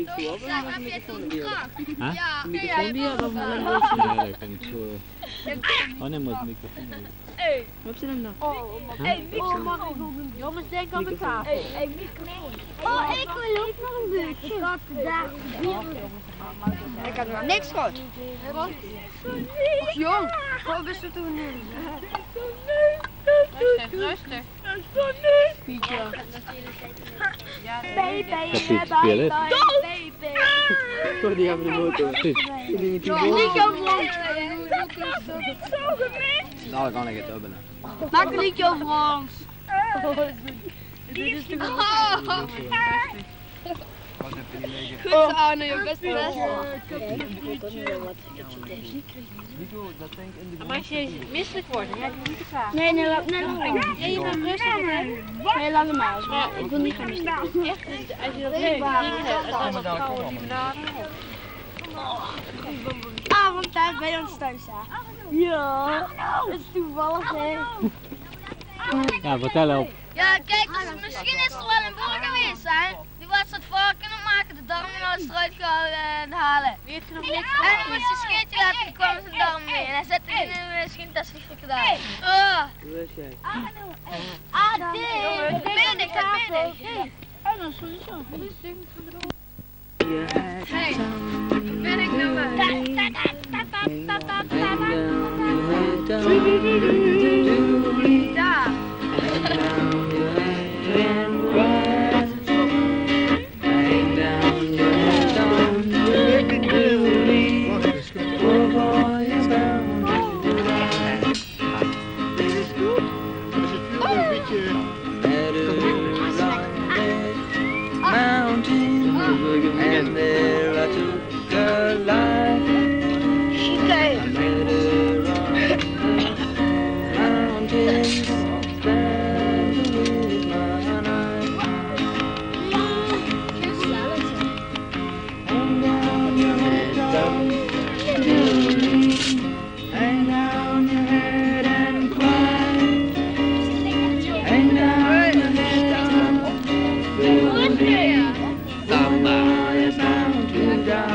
ligt zo op en een microfoon die Huh? Een microfoon die of alleen Ja, dat kan ik zo. Oh nee, moet microfoon. Wat is hem dan? Jongens, denk aan de tafel. Oh, ik wil ook nog een buurtje. Ik had nog niks gehoord. Och jong, wat is er toen nu? Rustig. Pietje. Toch die hebben de motor. Die dingen die Nou, dan kan ik het openen. Maak een liedje over ons. Wat heb je niet lezen? Goed zo, Arno, je best best. Maar als je misselijk wordt, dan heb je niet te vragen. Nee, laat me Nee, je bent rustig, hè? Nee, laat me maar. Ik wil niet gaan misstaan. Echt, als je dat ding hebt, dan is het gewoon limonade. Avondtijd bij ons thuis, hè? Ja, dat is toevallig, hè? Ja, vertel op. Ja, kijk, dus misschien is er wel een boer geweest, hè? Die was het varken kunnen maken, de darmen uit eruit gaan halen. Wie heeft er nog niks En dan moest je scheetje laten, toen kwamen zijn darmen mee. En hij zette die in een schien, dat is verschrikkelijk gedaan. Hoe is jij? Dat meen ik, dat meen ik. Oh, dat is sowieso. Hey, ben ik nou wel? Daar. And there I took a life. She came. Mountains stand with my knife. Hang down your head, down. Hang down your head and cry. Hang down your head down. Somebody is bound to die.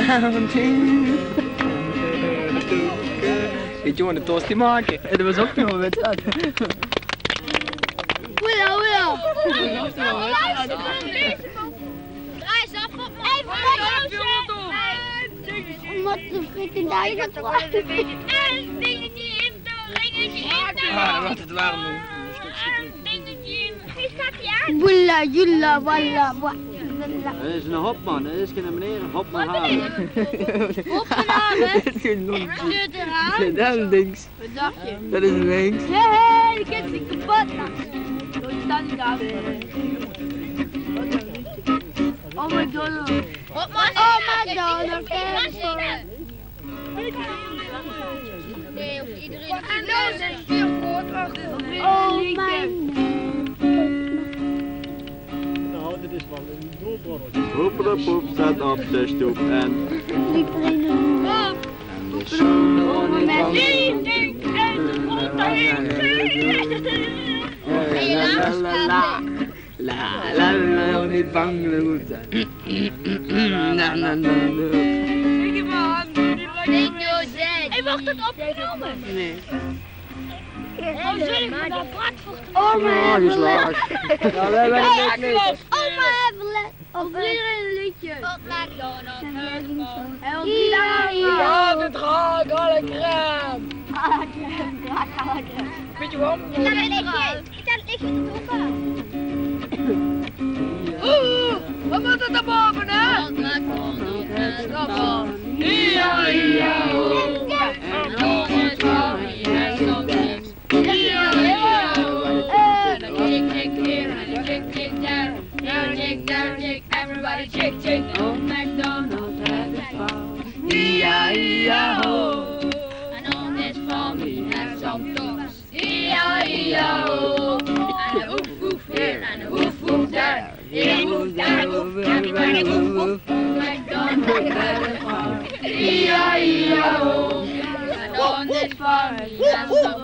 Mountain. Weet je, een tosti maken. En dat was ook nog een wedstrijd. Willow. Draai eens af op me. Omdat de frikandij dat was. En dingetje in, ringetje in. Ah, dan wordt het warm nu. Dingetje in. Wie staat die aan? Wulla, julla, walla, wa. Dat is een hopman, dat is geen meneer, een hopman halen. Opgenomen. Dat is geen lontje. Stuurt eraan. Dat is links. Wat dacht je? Dat is links. Hé, de kind is kapot. Ik sta niet daar. Oh my god. Oh my god. Nee, of iedereen. En nou zijn vier woord achter. Oh my. Nou, dit is wel een doelborreltje. Hoepelepoep staat op de stoep en Oh, de schoenen oh niet met van die ding en de grond daarin. La, niet bang, dat moet zijn. Na. Hey, wacht het opgenomen. Nee. Oh, sorry, maar dat praat voor Oh my. Geslaagd. Ja, we hebben het net leuk. Oh my. Of iedereen een liedje. Op McDonald's. Ja, de draak, alle crème. Weet je waarom? Ik heb het lichtje. Ik heb het lichtje te toppen. Wat moet het daarboven, hè? Op McDonald's. Stop. Ja, ja, ho. En dan is het weer zo'n ding. Ja, ja, ho. En dan kick here and dan kick there. Down, kick, everybody kick. Oh, McDonald's has a farm. E-I-E-I-O. And on this farm we have some dogs. E-I-E-I-O. And a woof woof here and a woof woof there. Here woof, there woof, everybody woof woof. Oh, McDonald's has a farm. E-I-E-I-O. And on this farm we have some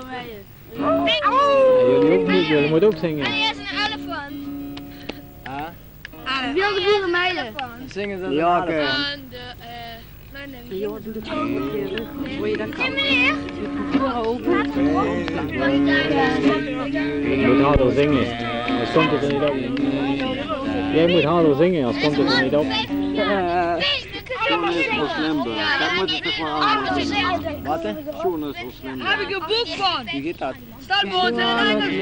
jullie ook niet, jullie moeten ook zingen. En hij is een elefant. Wilde wilde meiden. Zingen ze Ja, oké. Aan de, Ja, doe het gewoon een keer terug. Voor je dat kan. meneer. Je moet harder zingen, anders komt het er niet op. Jij moet harder zingen, anders komt het er niet op. Jonas van Slimburg. Dat moet het toch wel aan. Wat hè? Jonas van Slimburg. Heb ik een boek van. Wie gaat dat? Staat bij ons in Engels.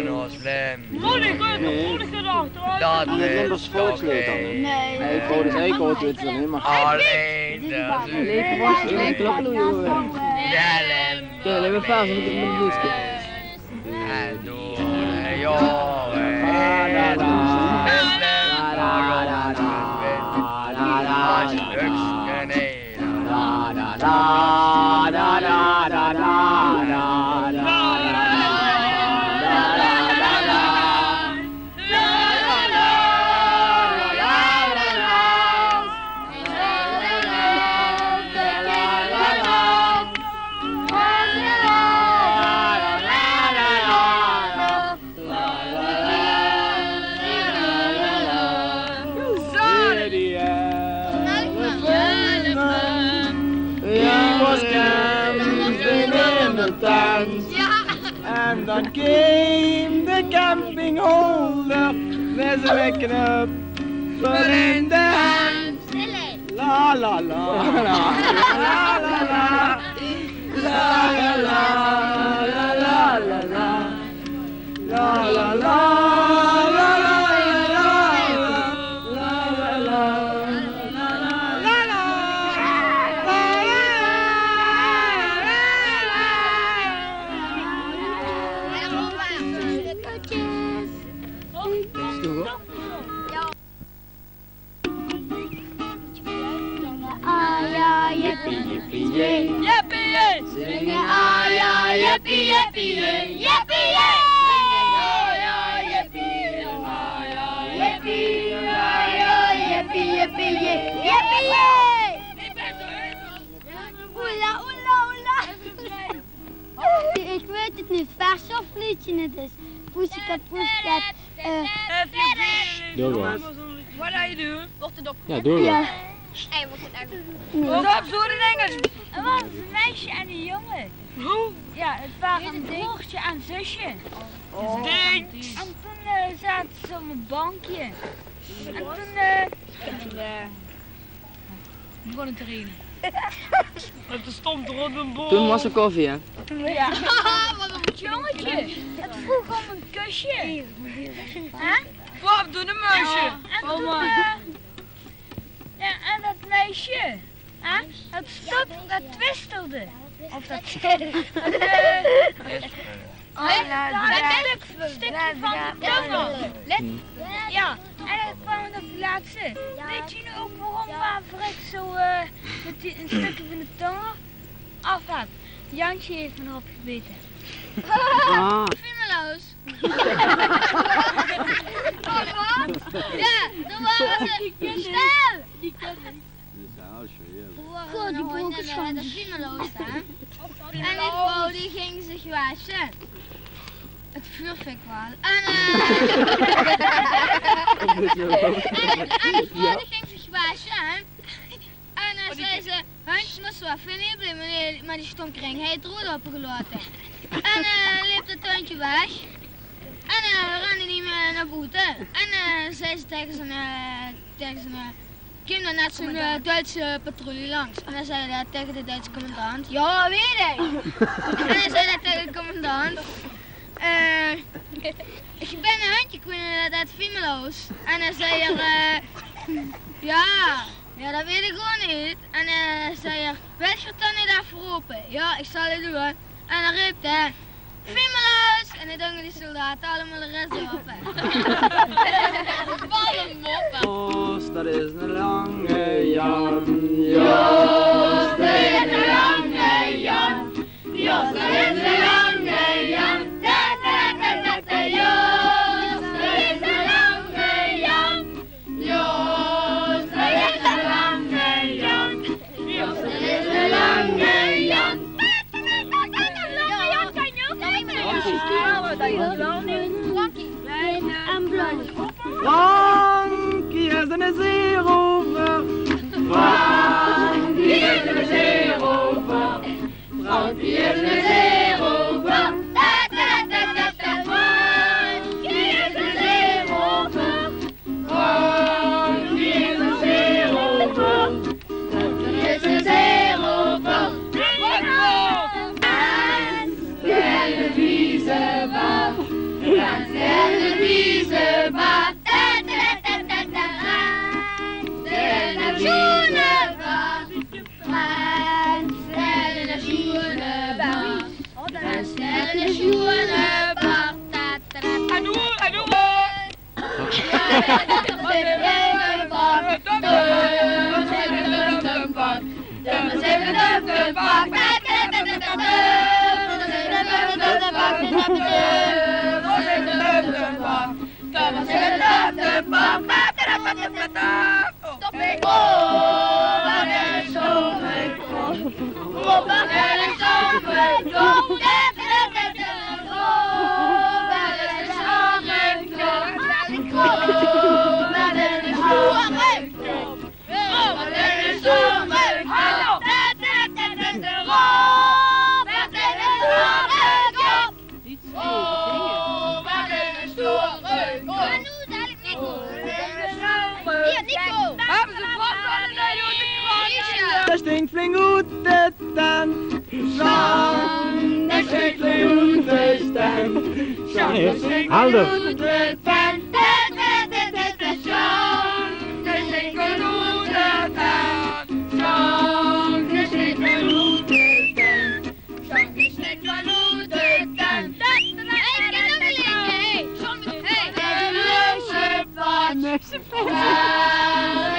Jonas Slim. Moedig gedacht hoor. Dat En het Limburgs volkslied dan. Nee. Nee, ik hoor dus ik hoor het dan niet, maar... Alleen Lekker was het lekker oploeien. Ja, alleen maar fase met een boostje. En door de jongen. And then came the camping holder. There's a making up, but in the hand. La la la la la la la la la la la la la la. Zingen ah ja, jippie, jippie, jippie, jippie, Ik weet het niet, vers of liedje het is. Pussycat, pussycat. Doorgaan. Wat ga je doen? Wordt het op. Ja, doorgaan. Hey, wordt het eigenlijk. Stop, zo in Engels. Er was een meisje en een jongen. Ja, het waren een broertje en zusje. En toen zaten ze op een bankje. En toen begon het te regenen. Het stond er op een boom. Toen was er koffie, hè? Ja. Wat een jongetje. Het vroeg om een kusje. Hè? Pap, doe een muisje. En toen, ja, en dat meisje, hè? Dat twistelde. Of dat stukje van de tong af. Ja, en dan kwam het op de laatste. Weet je nu ook waarom ik zo met een stukje van de tong af had? Jantje heeft me erop gebeten. Vimmeloos. Ja, dan waren ze. Stel! Dat is een huisje, ja. God, die broek is van de vimmeloos staan. En die vrouw die ging zich wassen. Het vuurfik wel. En die vrouw die ging zich wassen. En dan zei ze, Hans moest wel veel blijven, maar die stomkring heeft het rood opgelaten. En liep het tuintje weg. En rende die naar buiten. En zei ze tegen zijn kinderen net zo'n Duitse patrouille langs. En dan zei hij tegen de Duitse commandant, ja weet ik. En dan zei hij tegen de commandant, ik ben een handje kwijt uit Vimmeloos. En dan zei hij, ja dat weet ik gewoon niet. En dan zei hij, weet je wat dan niet daarvoor roepen? Ja, ik zal het doen. En dan riep hij, Vimmeloos! En dan dongen die soldaten allemaal de rest op. Wat een moppen. Joost, dat is een lange Jan. Joost, dat is een lange Jan. Joost, dat is een lange Jan. Joost, dat is een lange Jan. Joost, dat is een lange Jan. Joost, dat is een lange Jan. Lange Jan kan je ook niet meer. de zeerover. Frankie is de zeerover. Frankie is de zeerover. Frankie is de zeerover. Frankie is de zeerover. Frankie is de zeerover. En de biezenbaan. En de biezenbaan. Dat stinkt flink goed de tent. Jean, dat stinkt flink goed de tent. Jean, dat stinkt Haal flink de- goed de tent. Jean, dat stinkt flink goed de tent. Jean, dat stinkt flink goed de tent. Jean, dat stinkt flink goed de tent. Hey,